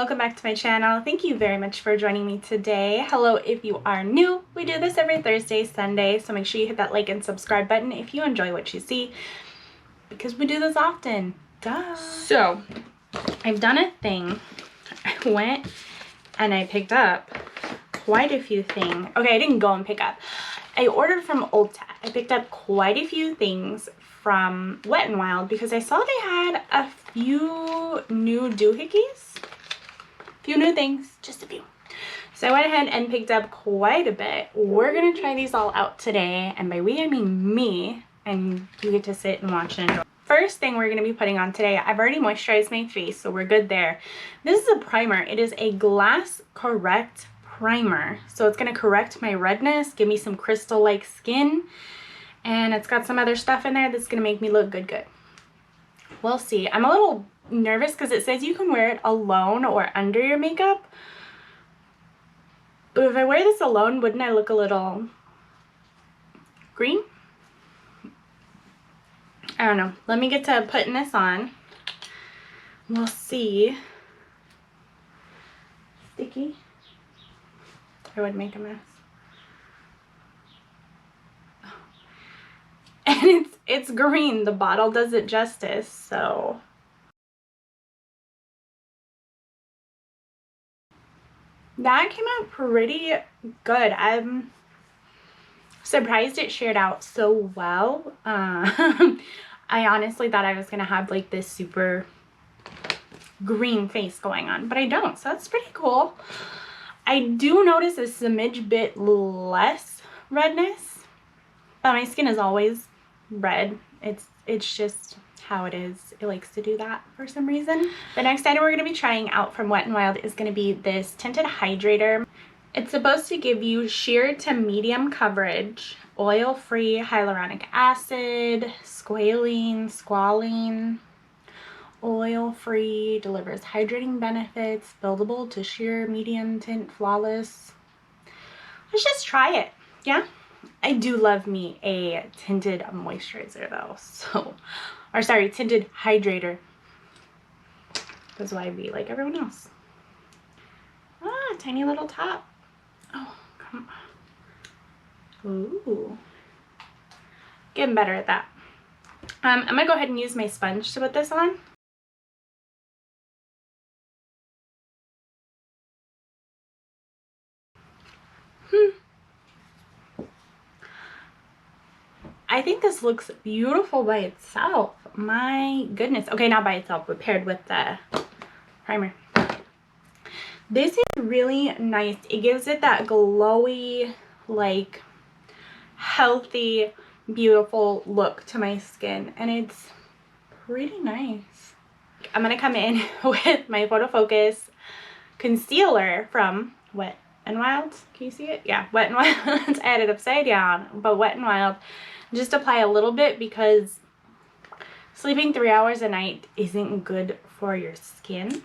welcome back to my channel. Thank you very much for joining me today. Hello if you are new. We do this every Thursday, Sunday, so make sure you hit that like and subscribe button if you enjoy what you see, because we do this often. Duh. So I've done a thing. I went and I picked up quite a few things. Okay, I didn't go and pick up. I ordered from Ulta. I picked up quite a few things from Wet n Wild because I saw they had a few new doohickeys. A few new things, just a few. So I went ahead and picked up quite a bit. We're gonna try these all out today, and by we I mean me, and you get to sit and watch and enjoy. First thing we're gonna be putting on today, I've already moisturized my face, so we're good there. This is a primer. It is a Glass Correct primer, so it's gonna correct my redness, give me some crystal-like skin, and it's got some other stuff in there that's gonna make me look good. We'll see. I'm a little nervous because it says you can wear it alone or under your makeup, but if I wear this alone, wouldn't I look a little green? I don't know. Let me get to putting this on. We'll see. Sticky. I would make a mess. And it's green. The bottle does it justice, so. That came out pretty good. I'm surprised it shared out so well. I honestly thought I was gonna have like this super green face going on, but I don't, so that's pretty cool. I do notice a smidge bit less redness, but my skin is always red. It's just how it is. It likes to do that for some reason. The next item we're going to be trying out from Wet n Wild is going to be this tinted hydrator. It's supposed to give you sheer to medium coverage, oil-free hyaluronic acid, squalene, oil-free, delivers hydrating benefits, buildable to sheer, medium tint, flawless. Let's just try it, yeah? I do love me a tinted moisturizer though, so, or sorry, tinted hydrator. That's why I be like everyone else. Ah, tiny little top. Oh, come on. Ooh. Getting better at that. I'm gonna go ahead and use my sponge to put this on. I think this looks beautiful by itself. My goodness. Okay, not by itself, but paired with the primer. This is really nice. It gives it that glowy, like, healthy, beautiful look to my skin, and it's pretty nice. I'm gonna come in with my Photo Focus concealer from Wet n Wild. Can you see it? Yeah, Wet n Wild. I had it upside down, but Wet n Wild. Just apply a little bit because sleeping 3 hours a night isn't good for your skin,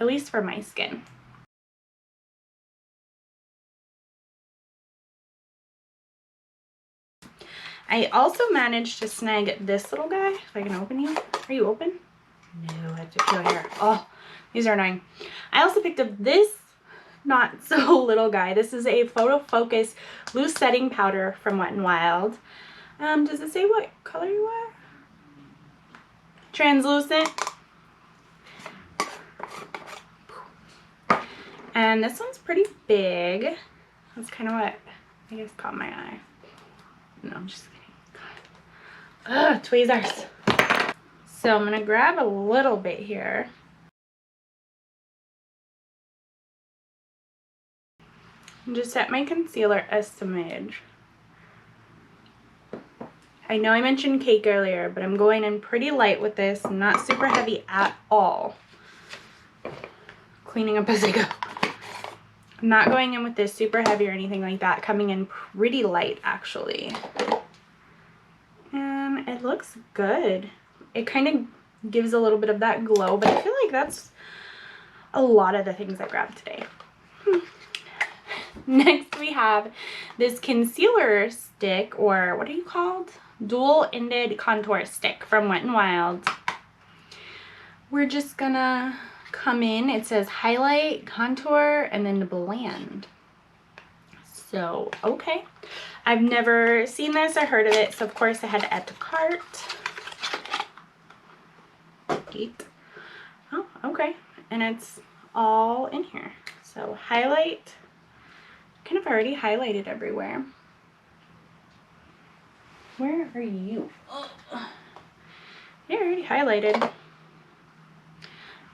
at least for my skin. I also managed to snag this little guy. If I can open you. Are you open? No, I have to peel hair. Oh, these are annoying. I also picked up this not so little guy. This is a Photo Focus loose setting powder from Wet n Wild. Does it say what color you are? Translucent. And this one's pretty big. That's kind of what I guess caught my eye. No, I'm just kidding. Ugh, tweezers. So I'm gonna grab a little bit here. And just set my concealer a smidge. I know I mentioned cake earlier, but I'm going in pretty light with this, not super heavy at all. Cleaning up as I go. I'm not going in with this super heavy or anything like that, coming in pretty light actually. And it looks good. It kind of gives a little bit of that glow, but I feel like that's a lot of the things I grabbed today. Next we have this concealer stick, or what are you called? Dual-ended contour stick from Wet n Wild. We're just gonna come in, it says highlight, contour, and then blend. So, okay. I've never seen this or heard of it, so of course I had to add to cart. Oh, okay. And it's all in here. So highlight, kind of already highlighted everywhere. Where are you? Oh. Yeah, already highlighted.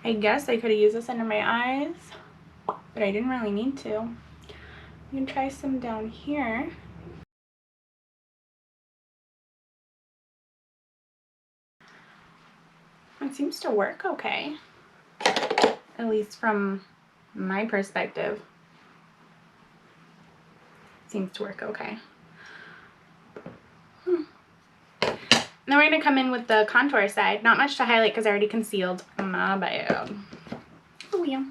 I guess I could have used this under my eyes, but I didn't really need to. You can try some down here. It seems to work okay, at least from my perspective. Seems to work okay. Now we're going to come in with the contour side. Not much to highlight because I already concealed. My bad. Oh yeah.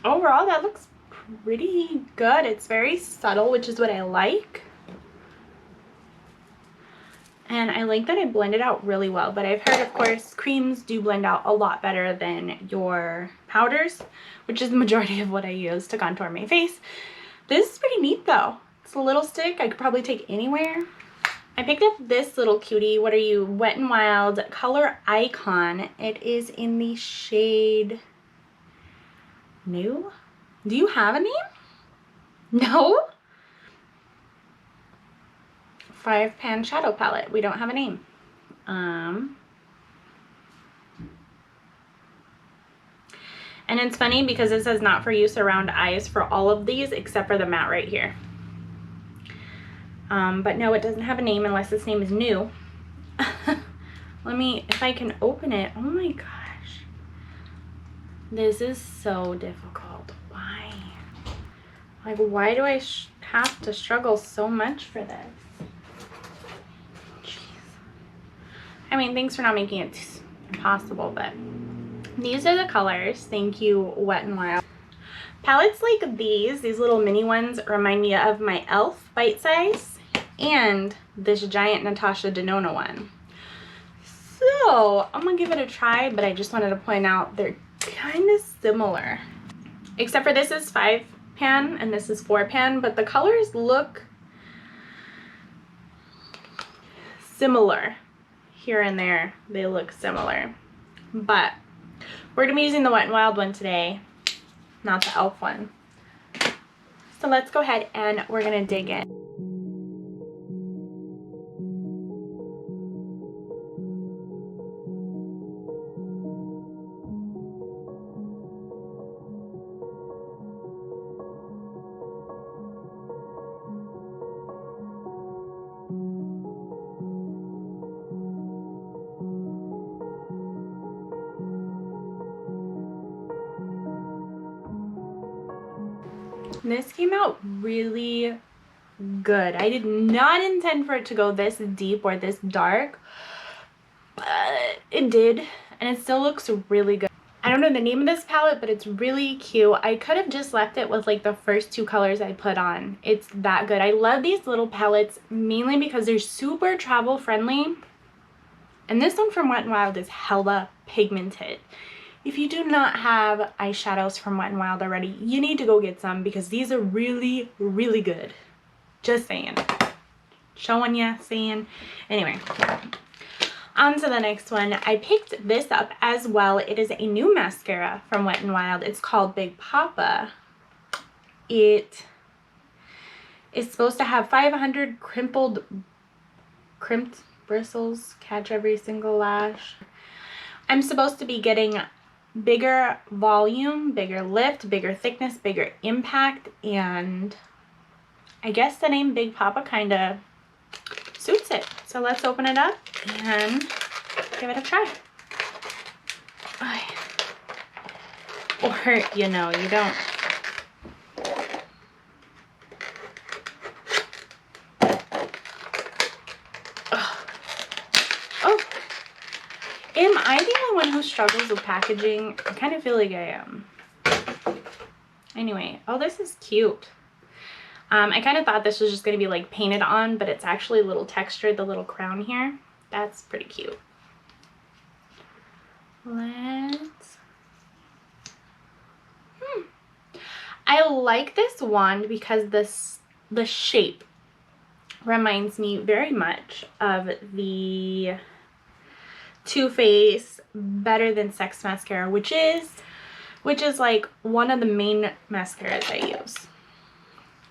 Overall, that looks pretty good. It's very subtle, which is what I like. And I like that I blended out really well. But I've heard, of course, creams do blend out a lot better than your powders, which is the majority of what I use to contour my face. This is pretty neat, though. It's a little stick I could probably take anywhere. I picked up this little cutie. What are you? Wet n Wild Color Icon. It is in the shade New. Do you have a name? No? 5-pan shadow palette. We don't have a name. And it's funny because it says not for use around eyes for all of these except for the matte right here. But no, it doesn't have a name unless its name is New. Let me, if I can open it. Oh my gosh. This is so difficult. Why? Like, why do I have to struggle so much for this? Jeez. I mean, thanks for not making it impossible, but these are the colors. Thank you, Wet n Wild. Palettes like these little mini ones remind me of my e.l.f. Bite Size and this giant Natasha Denona one. So I'm gonna give it a try, but I just wanted to point out they're kind of similar. Except for this is 5-pan and this is 4-pan, but the colors look similar. Here and there, they look similar. But we're gonna be using the Wet n Wild one today, not the e.l.f. one. So let's go ahead and we're gonna dig in. This came out really good. I did not intend for it to go this deep or this dark, but it did, and it still looks really good. I don't know the name of this palette, but it's really cute. I could have just left it with like the first 2 colors I put on. It's that good. I love these little palettes mainly because they're super travel friendly, and this one from Wet n Wild is hella pigmented. If you do not have eyeshadows from Wet n Wild already, you need to go get some because these are really, really good. Just saying. Showing ya, saying. Anyway, on to the next one. I picked this up as well. It is a new mascara from Wet n Wild. It's called Big Poppa. It is supposed to have 500 crimped bristles, catch every single lash. I'm supposed to be getting bigger volume, bigger lift, bigger thickness, bigger impact, and I guess the name Big Poppa kind of suits it. So let's open it up and give it a try. Or, you know, you don't. Am I the only one who struggles with packaging? I kind of feel like I am. Anyway, oh, this is cute. I kind of thought this was just going to be like painted on, but it's actually a little textured, the little crown here. That's pretty cute. Let's... I like this wand because the shape reminds me very much of the Too Faced Better Than Sex mascara, which is like one of the main mascaras I use.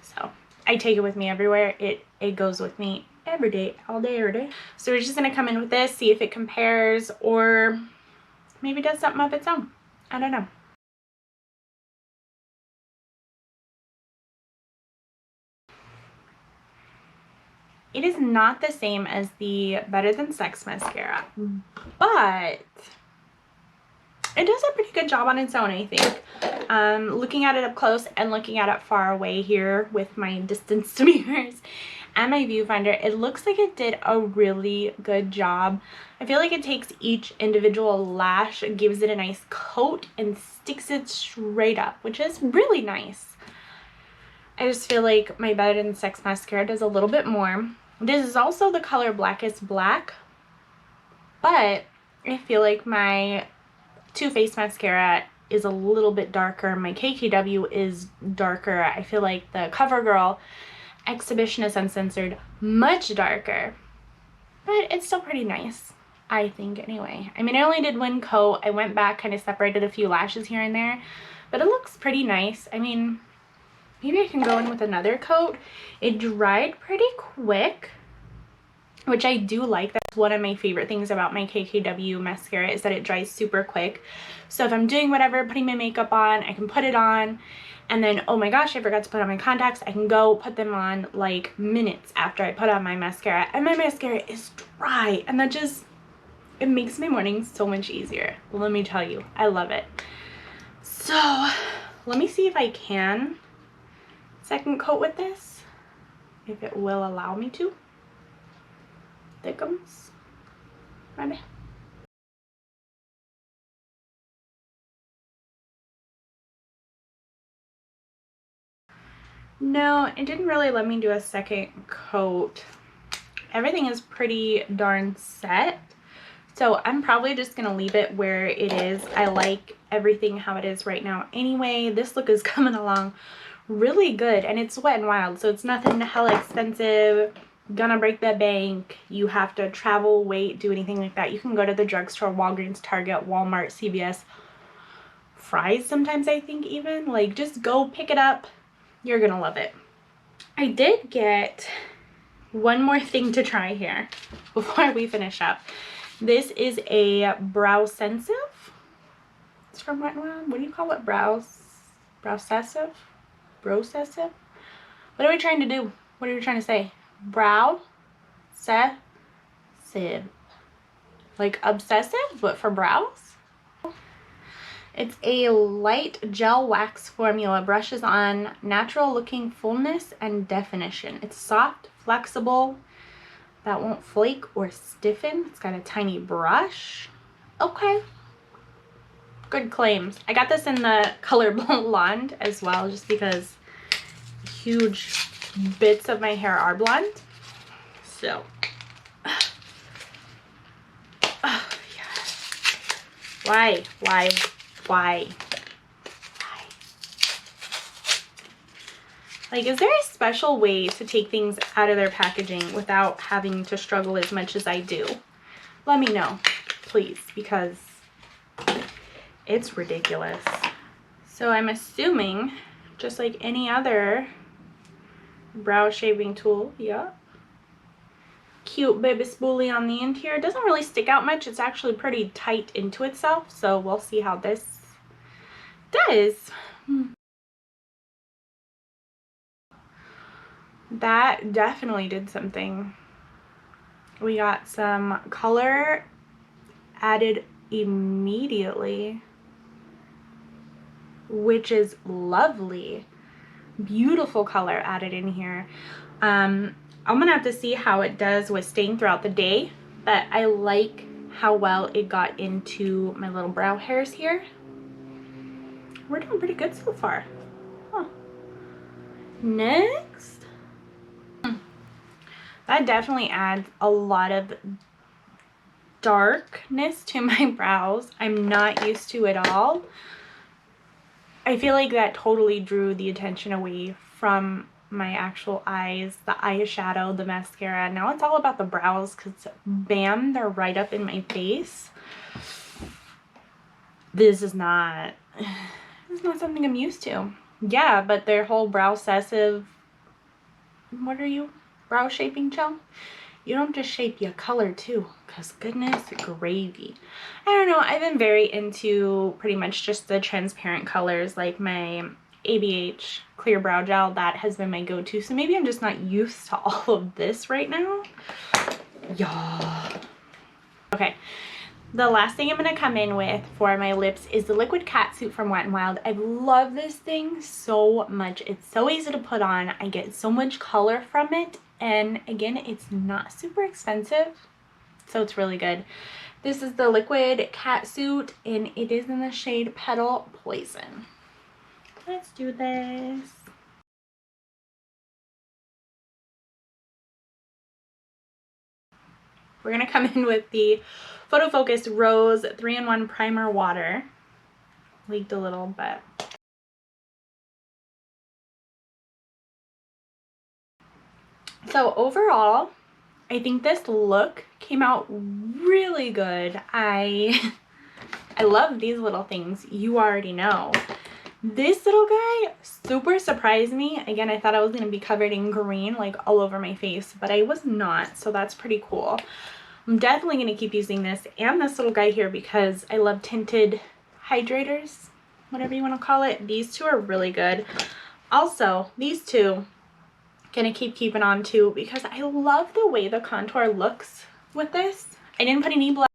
So I take it with me everywhere. It goes with me every day, all day, every day. So we're just gonna come in with this, see if it compares or maybe does something of its own. I don't know. It is not the same as the Better Than Sex mascara, but it does a pretty good job on its own, I think. Looking at it up close and looking at it far away here with my distance mirrors and my viewfinder, it looks like it did a really good job. I feel like it takes each individual lash, gives it a nice coat, and sticks it straight up, which is really nice. I just feel like my Better Than Sex mascara does a little bit more. This is also the color Blackest Black, but I feel like my Too Faced mascara is a little bit darker. My KKW is darker. I feel like the CoverGirl Exhibitionist Uncensored much darker, but it's still pretty nice, I think, anyway. I mean, I only did one coat. I went back, kind of separated a few lashes here and there, but it looks pretty nice. I mean, maybe I can go in with another coat. It dried pretty quick, which I do like. That's one of my favorite things about my KKW mascara, is that it dries super quick. So if I'm doing whatever, putting my makeup on, I can put it on, and then, oh my gosh, I forgot to put on my contacts. I can go put them on like minutes after I put on my mascara, and my mascara is dry, and that just, it makes my mornings so much easier. Let me tell you, I love it. So let me see if I can second coat with this, if it will allow me to. Thickums, maybe. No, it didn't really let me do a second coat. Everything is pretty darn set, so I'm probably just gonna leave it where it is. I like everything how it is right now anyway. This look is coming along really good, and it's Wet n Wild, so it's nothing hella expensive, gonna break the bank. You have to travel, wait, do anything like that. You can go to the drugstore, Walgreens, Target, Walmart, CVS, Fry's sometimes, I think, even. Like, just go pick it up. You're gonna love it. I did get one more thing to try here before we finish up. This is a BROW-SESSIVE. It's from Wet n Wild. What do you call it? BROW-SESSIVE? BROW-SESSIVE? What are we trying to do? What are we trying to say? BROW-SESSIVE. Like obsessive, but for brows? It's a light gel wax formula. Brushes on natural looking fullness and definition. It's soft, flexible, that won't flake or stiffen. It's got a tiny brush. Okay. Good claims. I got this in the color blonde as well, just because huge bits of my hair are blonde. So, oh, yeah. Why? Like, is there a special way to take things out of their packaging without having to struggle as much as I do? Let me know, please, because it's ridiculous. So I'm assuming, just like any other brow shaving tool, yeah, cute baby spoolie on the end here. It doesn't really stick out much. It's actually pretty tight into itself, so we'll see how this does. That definitely did something. We got some color added immediately, which is lovely. Beautiful color added in here. I'm gonna have to see how it does with staying throughout the day, but I like how well it got into my little brow hairs here. We're doing pretty good so far. Next, that definitely adds a lot of darkness to my brows. I'm not used to it all. I feel like that totally drew the attention away from my actual eyes, the eyeshadow, the mascara. Now it's all about the brows because bam, they're right up in my face. This is not something I'm used to. Yeah, but their whole BROW-SESSIVE, what are you? Brow shaping gel? You don't just shape your color too, because goodness gravy. I don't know, I've been very into pretty much just the transparent colors, like my ABH clear brow gel. That has been my go-to, so maybe I'm just not used to all of this right now. Yeah. Okay, the last thing I'm going to come in with for my lips is the liquid catsuit from Wet n Wild. I love this thing so much. It's so easy to put on. I get so much color from it. And again, it's not super expensive, so it's really good. This is the liquid catsuit, and it is in the shade Petal Poison. Let's do this. We're going to come in with the Photo Focus Rose 3-in-1 Primer Water. Leaked a little, but... So overall, I think this look came out really good. I love these little things. You already know. This little guy super surprised me. Again, I thought I was going to be covered in green like all over my face, but I was not, so that's pretty cool. I'm definitely going to keep using this and this little guy here because I love tinted hydrators, whatever you want to call it. These two are really good. Also, these two, gonna keep keeping on too because I love the way the contour looks with this. I didn't put any blush.